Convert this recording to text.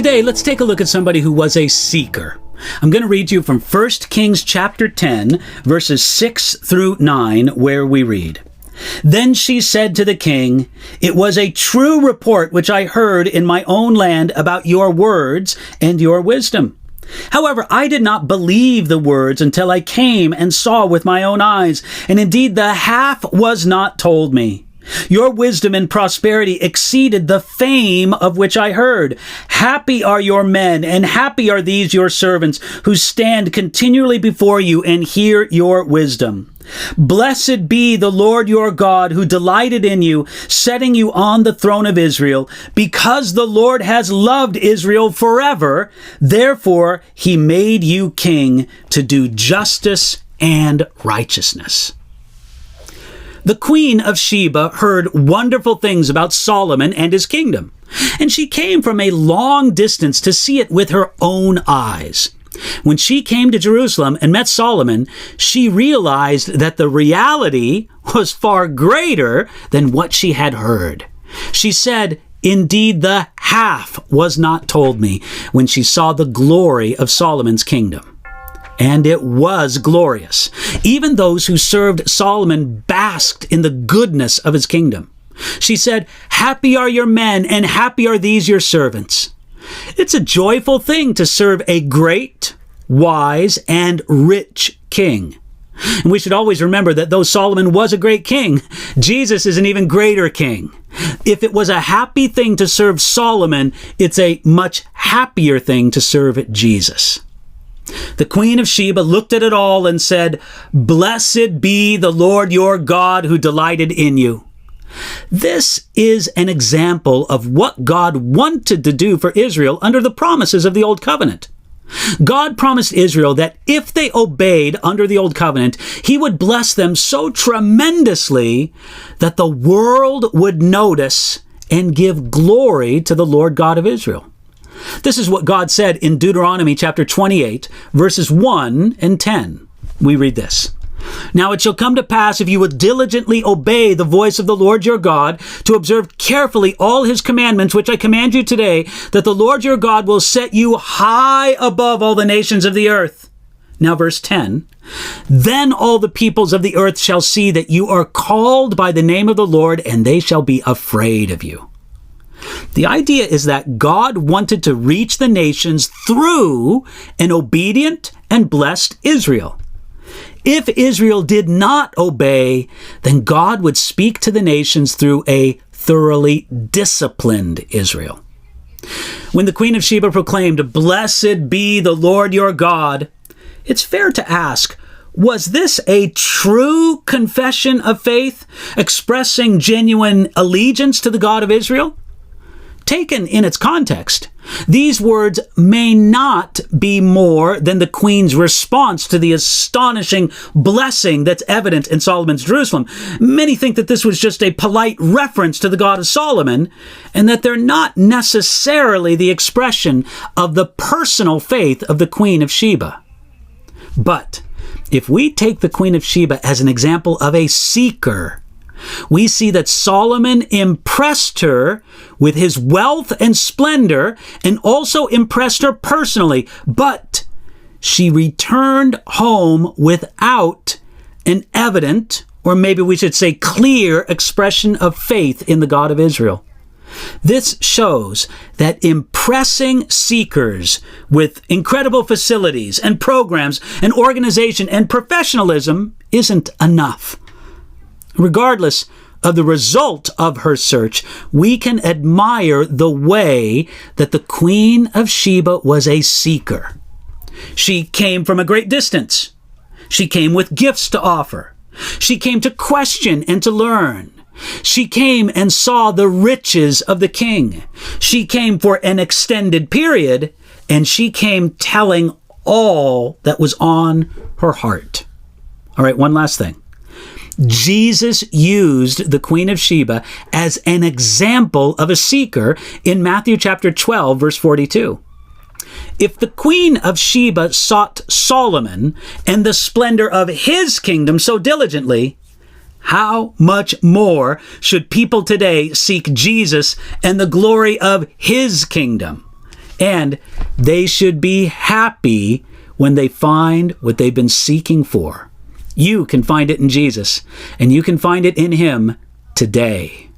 Today, let's take a look at somebody who was a seeker. I'm going to read you from 1 Kings chapter 10, verses 6 through 9, where we read, "Then she said to the king, 'It was a true report which I heard in my own land about your words and your wisdom. However, I did not believe the words until I came and saw with my own eyes, and indeed the half was not told me. Your wisdom and prosperity exceeded the fame of which I heard. Happy are your men, and happy are these your servants, who stand continually before you and hear your wisdom. Blessed be the Lord your God, who delighted in you, setting you on the throne of Israel. Because the Lord has loved Israel forever, therefore he made you king to do justice and righteousness.'" The Queen of Sheba heard wonderful things about Solomon and his kingdom, and she came from a long distance to see it with her own eyes. When she came to Jerusalem and met Solomon, she realized that the reality was far greater than what she had heard. She said, "Indeed, the half was not told me," when she saw the glory of Solomon's kingdom. And it was glorious. Even those who served Solomon basked in the goodness of his kingdom. She said, "Happy are your men, and happy are these your servants." It's a joyful thing to serve a great, wise, and rich king. And we should always remember that though Solomon was a great king, Jesus is an even greater king. If it was a happy thing to serve Solomon, it's a much happier thing to serve Jesus. The Queen of Sheba looked at it all and said, "Blessed be the Lord your God, who delighted in you." This is an example of what God wanted to do for Israel under the promises of the Old Covenant. God promised Israel that if they obeyed under the Old Covenant, he would bless them so tremendously that the world would notice and give glory to the Lord God of Israel. This is what God said in Deuteronomy chapter 28, verses 1 and 10. We read this. "Now it shall come to pass, if you will diligently obey the voice of the Lord your God, to observe carefully all his commandments which I command you today, that the Lord your God will set you high above all the nations of the earth." Now verse 10, "Then all the peoples of the earth shall see that you are called by the name of the Lord, and they shall be afraid of you." The idea is that God wanted to reach the nations through an obedient and blessed Israel. If Israel did not obey, then God would speak to the nations through a thoroughly disciplined Israel. When the Queen of Sheba proclaimed, "Blessed be the Lord your God," it's fair to ask, was this a true confession of faith, expressing genuine allegiance to the God of Israel? Taken in its context, these words may not be more than the queen's response to the astonishing blessing that's evident in Solomon's Jerusalem. Many think that this was just a polite reference to the God of Solomon, and that they're not necessarily the expression of the personal faith of the Queen of Sheba. But if we take the Queen of Sheba as an example of a seeker, we see that Solomon impressed her with his wealth and splendor, and also impressed her personally, but she returned home without an evident, or maybe we should say clear, expression of faith in the God of Israel. This shows that impressing seekers with incredible facilities and programs and organization and professionalism isn't enough. Regardless of the result of her search, we can admire the way that the Queen of Sheba was a seeker. She came from a great distance. She came with gifts to offer. She came to question and to learn. She came and saw the riches of the king. She came for an extended period, and she came telling all that was on her heart. All right, one last thing. Jesus used the Queen of Sheba as an example of a seeker in Matthew chapter 12, verse 42. If the Queen of Sheba sought Solomon and the splendor of his kingdom so diligently, how much more should people today seek Jesus and the glory of his kingdom? And they should be happy when they find what they've been seeking for. You can find it in Jesus, and you can find it in Him today.